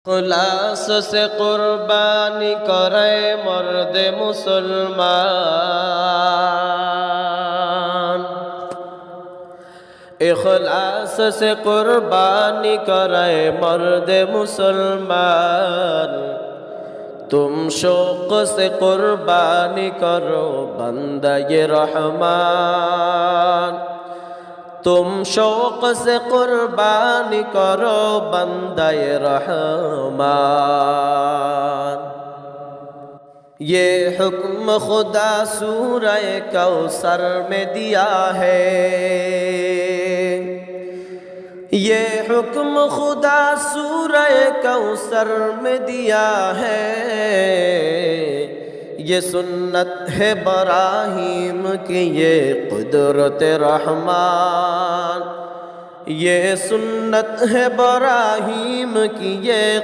इखलास से कुर्बानी करे मर्द मुसलमान। इखलास से कुर्बानी करे मर्द मुसलमान। तुम शौक से कुर्बानी करो बंदे रहमान। तुम शौक से कुर्बानी करो बंदे रहमान। ये हुक्म खुदा सूरह कौसर में दिया है। ये हुक्म खुदा सूरह कौसर में दिया है। ये सुन्नत है इब्राहीम की, ये कुदरत रहमान। ये सुन्नत है इब्राहीम की, ये